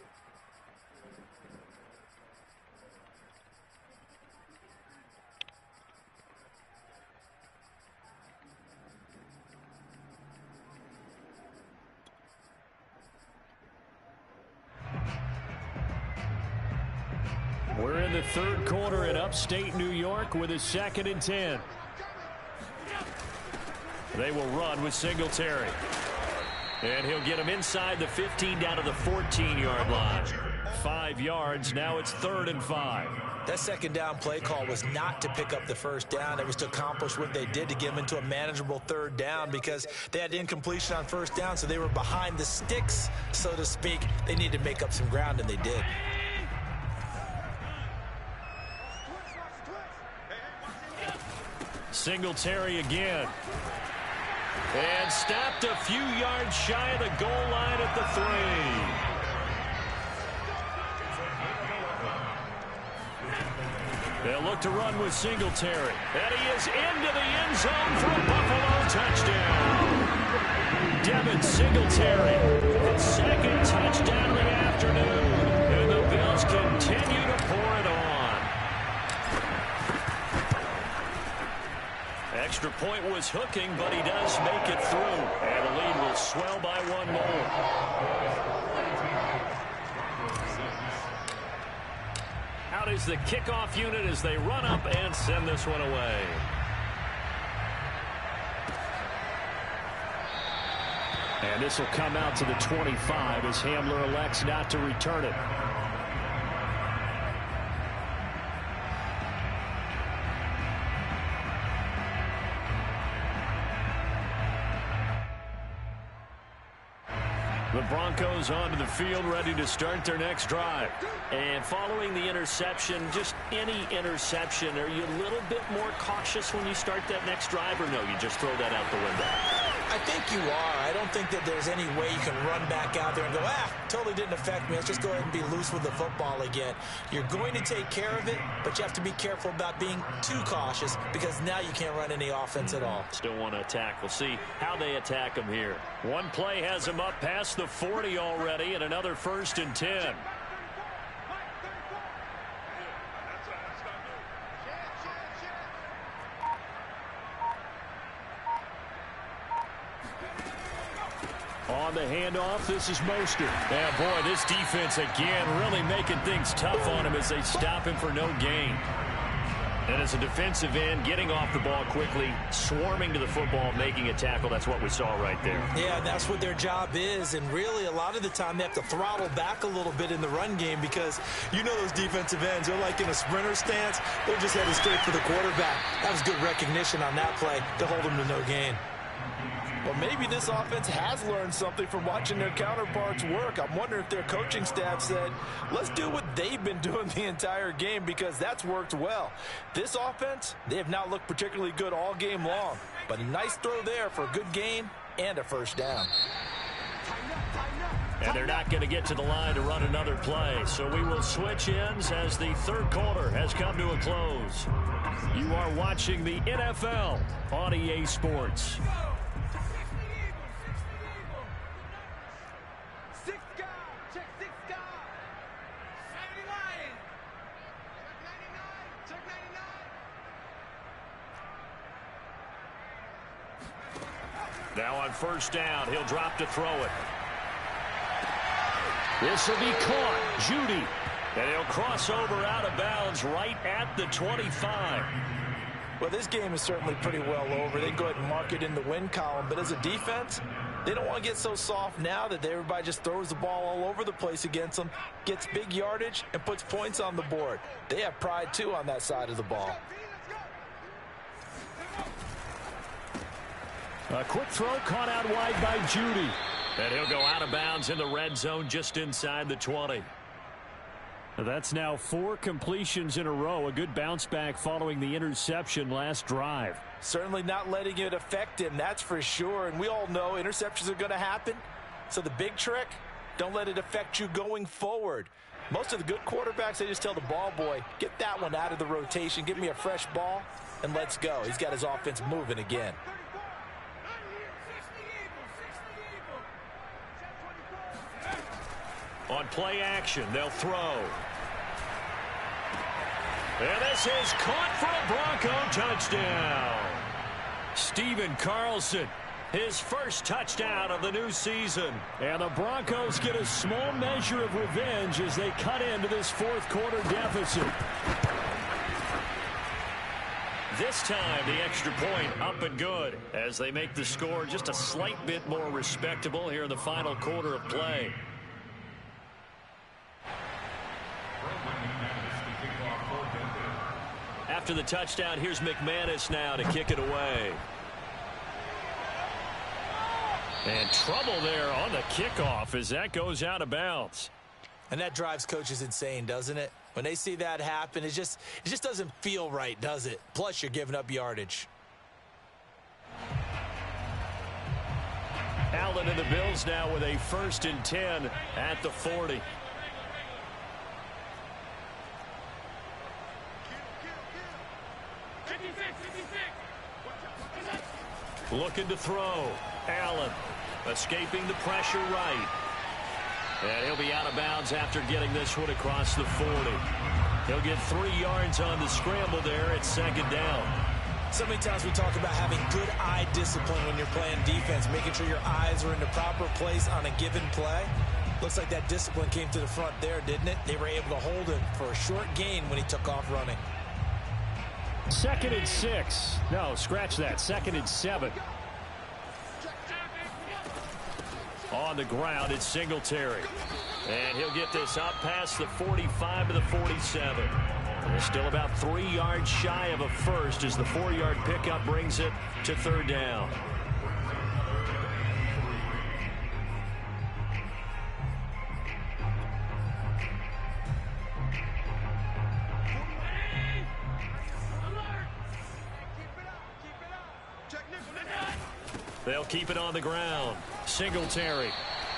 We're in the 3rd quarter in upstate New York with a 2nd and 10. They will run with Singletary. And he'll get him inside the 15 down to the 14-yard line. 5 yards. Now it's 3rd and 5. That 2nd down play call was not to pick up the 1st down. It was to accomplish what they did to get them into a manageable 3rd down because they had incompletion on 1st down, so they were behind the sticks, so to speak. They needed to make up some ground, and they did. Singletary again. And stopped a few yards shy of the goal line at the 3. They'll look to run with Singletary. And he is into the end zone for a Buffalo touchdown. Devin Singletary, his 2nd touchdown of the afternoon. And the Bills continue to pour it on. Extra point was hooking, but he does make it through. And the lead will swell by 1 more. Out is the kickoff unit as they run up and send this one away. And this will come out to the 25 as Hamler elects not to return it. The Broncos onto the field, ready to start their next drive. And following the interception, just any interception, are you a little bit more cautious when you start that next drive, or no, you just throw that out the window? I think you are. I don't think that there's any way you can run back out there and go, totally didn't affect me. Let's just go ahead and be loose with the football again. You're going to take care of it, but you have to be careful about being too cautious because now you can't run any offense at all. Still want to attack. We'll see how they attack them here. One play has them up past the 40 already, and another 1st and 10. On the handoff, this is Mostert. And boy, this defense again really making things tough on him as they stop him for no gain. And as a defensive end, getting off the ball quickly, swarming to the football, making a tackle, that's what we saw right there. Yeah, that's what their job is. And really, a lot of the time, they have to throttle back a little bit in the run game because you know those defensive ends, they're like in a sprinter stance. They're just headed straight for the quarterback. That was good recognition on that play to hold them to no gain. Well, maybe this offense has learned something from watching their counterparts work. I'm wondering if their coaching staff said, let's do what they've been doing the entire game because that's worked well. This offense, they have not looked particularly good all game long. But a nice throw there for a good gain and a first down. And they're not going to get to the line to run another play. So we will switch ends as the third quarter has come to a close. You are watching the NFL on EA Sports. Now on first down, he'll drop to throw it. This will be caught. Judy. And he'll cross over out of bounds right at the 25. Well, this game is certainly pretty well over. They can go ahead and mark it in the win column. But as a defense, they don't want to get so soft now that everybody just throws the ball all over the place against them, gets big yardage, and puts points on the board. They have pride, too, on that side of the ball. A quick throw caught out wide by Judy. And he'll go out of bounds in the red zone just inside the 20. That's now 4 completions in a row. A good bounce back following the interception last drive. Certainly not letting it affect him, that's for sure. And we all know interceptions are going to happen. So the big trick, don't let it affect you going forward. Most of the good quarterbacks, they just tell the ball boy, get that one out of the rotation, give me a fresh ball, and let's go. He's got his offense moving again. On play action, they'll throw. And this is caught for a Bronco touchdown. Stephen Carlson, his first touchdown of the new season. And the Broncos get a small measure of revenge as they cut into this fourth quarter deficit. This time, the extra point up and good as they make the score just a slight bit more respectable here in the final quarter of play. After the touchdown, here's McManus now to kick it away. And trouble there on the kickoff as that goes out of bounds. And that drives coaches insane, doesn't it? When they see that happen, it just doesn't feel right, does it? Plus, you're giving up yardage. Allen and the Bills now with a 1st and 10 at the 40. Looking to throw. Allen escaping the pressure right. And he'll be out of bounds after getting this one across the 40. He'll get 3 yards on the scramble there at 2nd down. So many times we talk about having good eye discipline when you're playing defense, making sure your eyes are in the proper place on a given play. Looks like that discipline came to the front there, didn't it? They were able to hold him for a short gain when he took off running. 2nd and 6. No, scratch that. 2nd and 7. On the ground, it's Singletary. And he'll get this up past the 45 to the 47. They're still about 3 yards shy of a first as the 4-yard pickup brings it to 3rd down. They'll keep it on the ground. Singletary.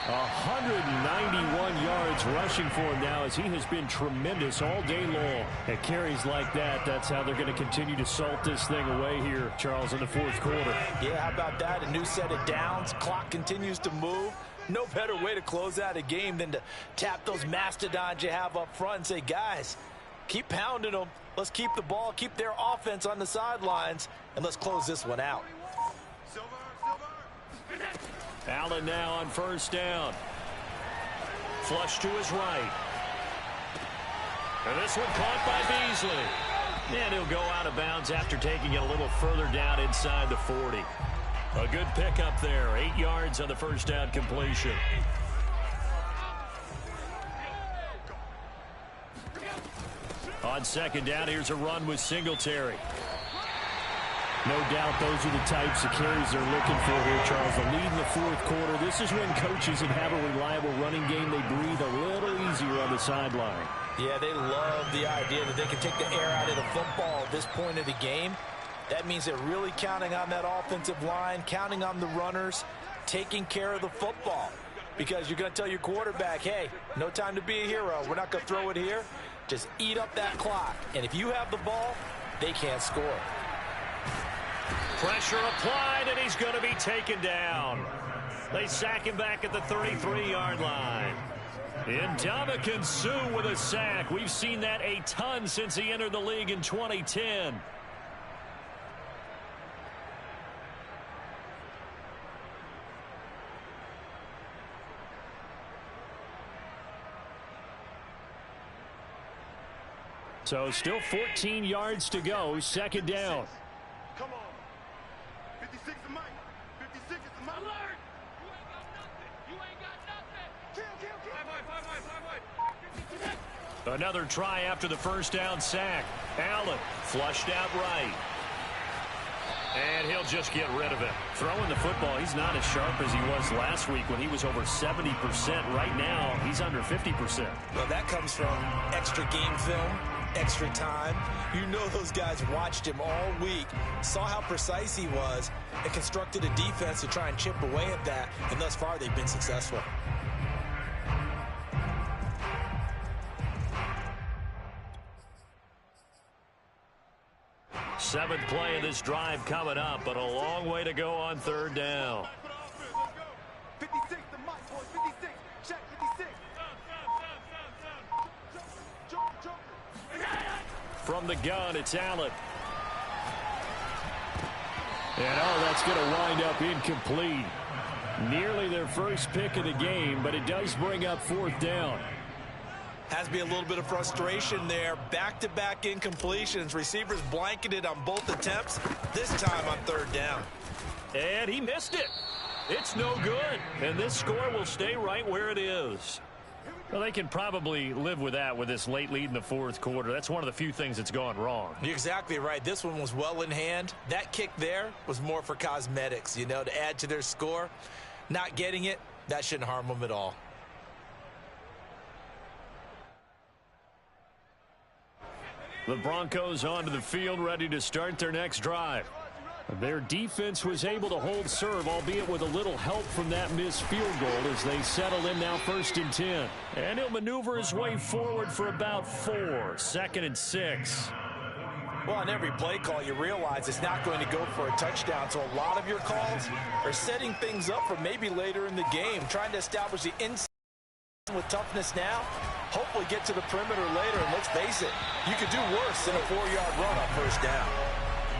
191 yards rushing for him now as he has been tremendous all day long. At carries like that, that's how they're going to continue to salt this thing away here, Charles, in the 4th quarter. Yeah, how about that? A new set of downs. Clock continues to move. No better way to close out a game than to tap those mastodons you have up front and say, guys, keep pounding them. Let's keep the ball, keep their offense on the sidelines, and let's close this one out. Allen now on 1st down. Flush to his right. And this one caught by Beasley. And he'll go out of bounds after taking it a little further down inside the 40. A good pickup there. 8 yards on the first down completion. On second down, here's a run with Singletary. No doubt those are the types of carries they're looking for here, Charles. The lead in the fourth quarter. This is when coaches that have a reliable running game, they breathe a little easier on the sideline. Yeah, they love the idea that they can take the air out of the football at this point of the game. That means they're really counting on that offensive line, counting on the runners, taking care of the football. Because you're going to tell your quarterback, hey, no time to be a hero. We're not going to throw it here. Just eat up that clock. And if you have the ball, they can't score. Pressure applied, and he's going to be taken down. They sack him back at the 33-yard line. Ndamukong Suh with a sack. We've seen that a ton since he entered the league in 2010. So still 14 yards to go. Second down. Come on. 56 is mine. 56 is mine. Alert! You ain't got nothing. You ain't got nothing. Kill. Five. Another try after the first down sack. Allen flushed out right. And he'll just get rid of it. Throwing the football, he's not as sharp as he was last week when he was over 70%. Right now, he's under 50%. Well, that comes from extra game film, extra time. You know those guys watched him all week, saw how precise he was, and constructed a defense to try and chip away at that. And thus far, they've been successful. Seventh play of this drive coming up, but a long way to go on third down. 56 to Mike, boys. 56. Check 56. Jump. From the gun, it's Allen. And that's going to wind up incomplete. Nearly their first pick of the game, but it does bring up fourth down. Has to be a little bit of frustration there. Back-to-back incompletions. Receivers blanketed on both attempts, this time on third down. And he missed it. It's no good. And this score will stay right where it is. Well, they can probably live with that with this late lead in the fourth quarter. That's one of the few things that's gone wrong. You're exactly right. This one was well in hand. That kick there was more for cosmetics, to add to their score. Not getting it, that shouldn't harm them at all. The Broncos onto the field, ready to start their next drive. Their defense was able to hold serve, albeit with a little help from that missed field goal as they settle in now 1st and 10. And he'll maneuver his way forward for about 4. 2nd and 6. Well, on every play call, you realize it's not going to go for a touchdown. So a lot of your calls are setting things up for maybe later in the game, trying to establish the inside with toughness now. Hopefully get to the perimeter later, and let's face it, you could do worse than a 4-yard run on first down.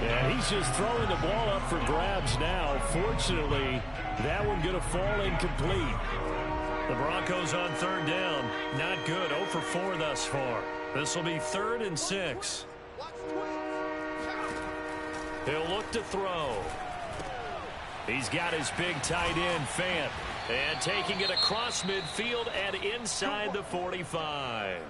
Yeah, he's just throwing the ball up for grabs now. Fortunately, that one going to fall incomplete. The Broncos on third down. Not good. 0 for 4 thus far. This will be 3rd and 6. He'll look to throw. He's got his big tight end, Fant. And taking it across midfield and inside the 45.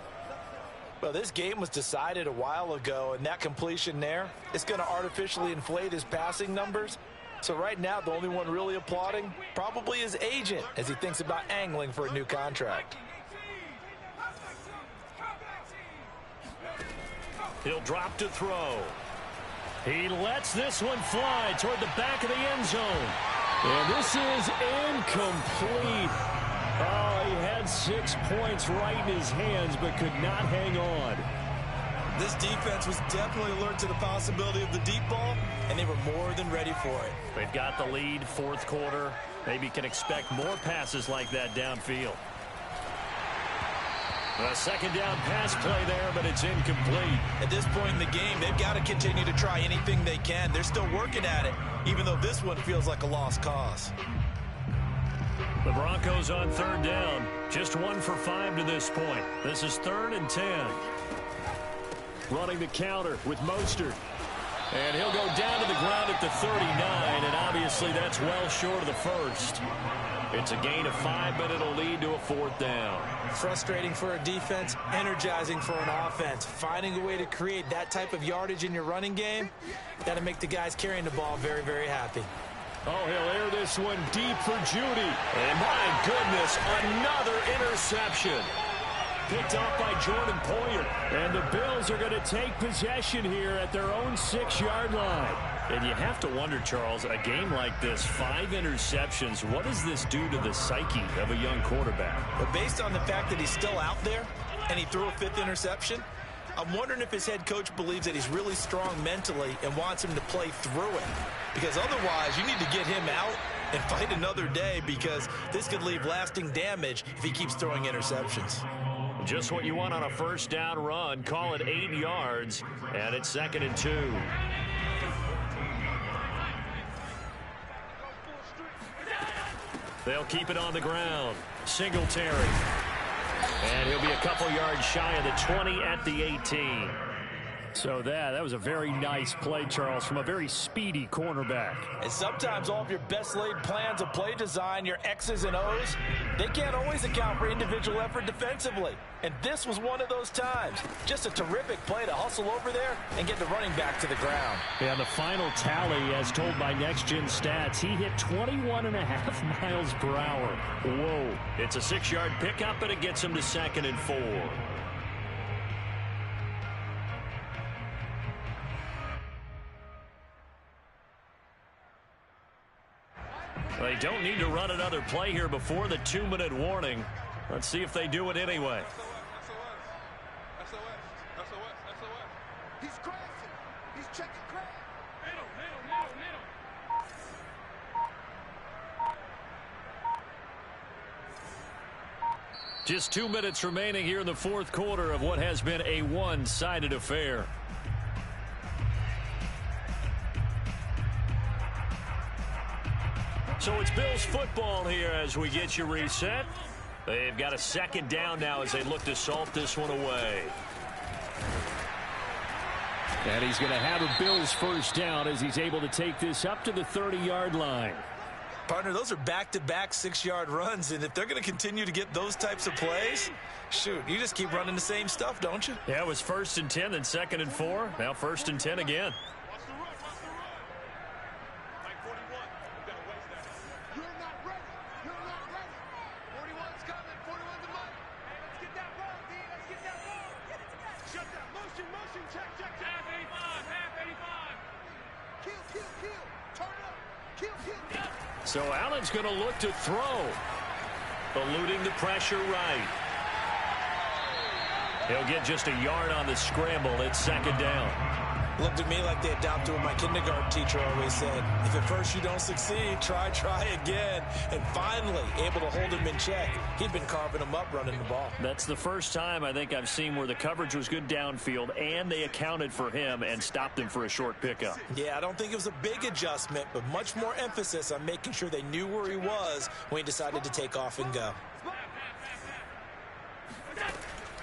Well, this game was decided a while ago, and that completion there, it's going to artificially inflate his passing numbers. So right now, the only one really applauding probably his agent as he thinks about angling for a new contract. He'll drop to throw. He lets this one fly toward the back of the end zone. And this is incomplete. Oh, he had 6 points right in his hands, but could not hang on. This defense was definitely alert to the possibility of the deep ball, and they were more than ready for it. They've got the lead, fourth quarter. Maybe can expect more passes like that downfield. A second down pass play there, but it's incomplete. At this point in the game, they've got to continue to try anything they can. They're still working at it, even though this one feels like a lost cause. The Broncos on third down. Just 1 for 5 to this point. This is 3rd and 10. running the counter with Mostert. And he'll go down to the ground at the 39, and obviously that's well short of the first. It's a gain of 5, but it'll lead to a 4th down. Frustrating for a defense, energizing for an offense. Finding a way to create that type of yardage in your running game, got to make the guys carrying the ball very, very happy. Oh, he'll air this one deep for Judy. And my goodness, another interception. Picked off by Jordan Poyer. And the Bills are going to take possession here at their own 6-yard line. And you have to wonder, Charles, a game like this, 5 interceptions, what does this do to the psyche of a young quarterback? But based on the fact that he's still out there and he threw a 5th interception, I'm wondering if his head coach believes that he's really strong mentally and wants him to play through it. Because otherwise, you need to get him out and fight another day, because this could leave lasting damage if he keeps throwing interceptions. Just what you want on a 1st down run. Call it 8 yards, and it's 2nd and 2. They'll keep it on the ground. Singletary. And he'll be a couple yards shy of the 20 at the 18. So that was a very nice play, Charles, from a very speedy cornerback. And sometimes all of your best laid plans of play design, your X's and O's, they can't always account for individual effort defensively. And this was one of those times. Just a terrific play to hustle over there and get the running back to the ground. Yeah, the final tally, as told by Next Gen Stats, he hit 21.5 miles per hour. Whoa. It's a 6-yard pickup, and it gets him to 2nd and 4. They don't need to run another play here before the 2-minute warning. Let's see if they do it anyway. He's crashing. He's checking crash. Middle. Just 2 minutes remaining here in the 4th quarter of what has been a one-sided affair. So it's Bills football here as we get you reset. They've got a 2nd down now as they look to salt this one away. And he's going to have a Bills 1st down as he's able to take this up to the 30-yard line. Partner, those are back-to-back 6-yard runs, and if they're going to continue to get those types of plays, shoot, you just keep running the same stuff, don't you? Yeah, it was 1st and 10, then 2nd and 4. Now 1st and 10 again. So Allen's going to look to throw. Eluding the pressure right. He'll get just a yard on the scramble. It's 2nd down. Looked at me like they adopted what my kindergarten teacher always said. If at first you don't succeed, try again. And finally, able to hold him in check. He'd been carving him up running the ball. That's the first time I think I've seen where the coverage was good downfield and they accounted for him and stopped him for a short pickup. Yeah, I don't think it was a big adjustment, but much more emphasis on making sure they knew where he was when he decided to take off and go.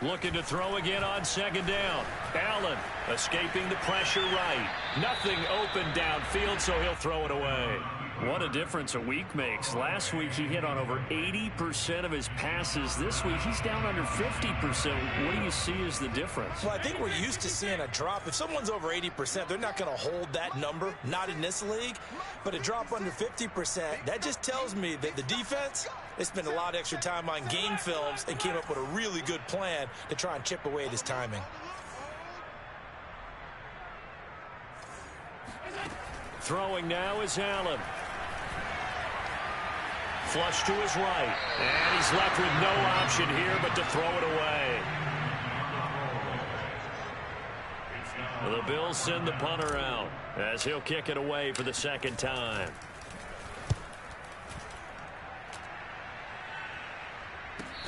Looking to throw again on 2nd down. Allen escaping the pressure right. Nothing open downfield, so he'll throw it away. What a difference a week makes. Last week he hit on over 80% of his passes. This week he's down under 50%. What do you see as the difference? Well, I think we're used to seeing a drop. If someone's over 80%, they're not going to hold that number, not in this league. But a drop under 50%, that just tells me that the defense, they spent a lot of extra time on game films and came up with a really good plan to try and chip away at his timing. Throwing now is Allen. Flush to his right. And he's left with no option here but to throw it away. The Bills send the punter out as he'll kick it away for the 2nd time.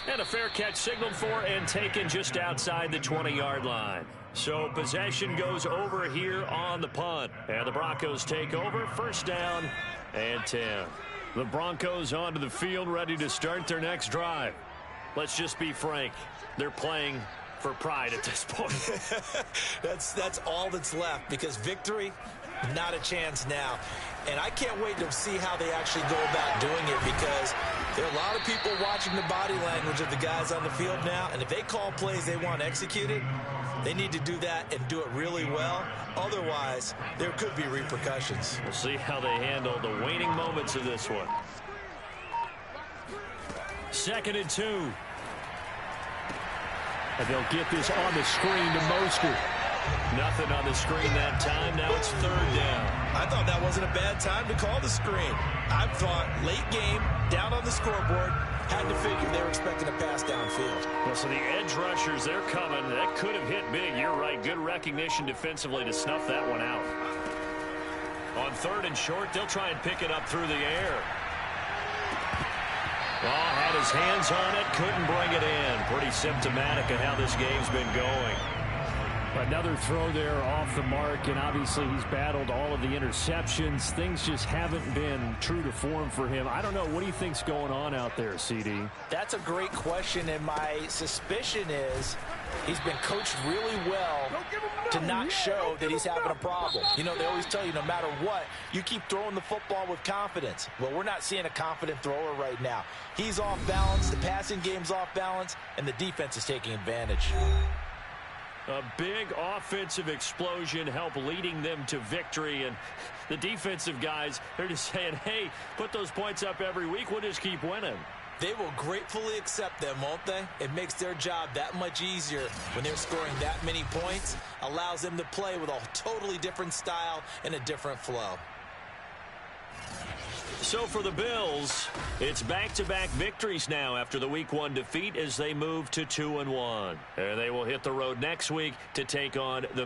And a fair catch signaled for and taken just outside the 20-yard line. So possession goes over here on the punt. And the Broncos take over. 1st down and 10. The Broncos onto the field ready to start their next drive. Let's just be frank. They're playing for pride at this point. That's all that's left, because victory, not a chance now. And I can't wait to see how they actually go about doing it, because there are a lot of people watching the body language of the guys on the field now, and if they call plays they want executed, they need to do that and do it really well. Otherwise, there could be repercussions. We'll see how they handle the waning moments of this one. 2nd and 2. And they'll get this on the screen to Mostert. Nothing on the screen that time. Now it's 3rd down. I thought that wasn't a bad time to call the screen. I thought late game, down on the scoreboard, had to figure they were expecting a pass downfield. Well, so the edge rushers, they're coming. That could have hit big. You're right. Good recognition defensively to snuff that one out. On 3rd and short, they'll try and pick it up through the air. Oh, had his hands on it, couldn't bring it in. Pretty symptomatic of how this game's been going. Another throw there off the mark, and obviously he's battled all of the interceptions. Things just haven't been true to form for him. I don't know. What do you think's going on out there, CD? That's a great question, and my suspicion is he's been coached really well to not show that he's having a problem. You know, they always tell you no matter what, you keep throwing the football with confidence. Well, we're not seeing a confident thrower right now. He's off balance, the passing game's off balance, and the defense is taking advantage. A big offensive explosion helped leading them to victory, and the defensive guys, they're just saying, hey, put those points up every week, we'll just keep winning. They will gratefully accept them, won't they? It makes their job that much easier when they're scoring that many points, allows them to play with a totally different style and a different flow. So for the Bills, it's back-to-back victories now after the Week 1 defeat as they move to 2-1. And they will hit the road next week to take on the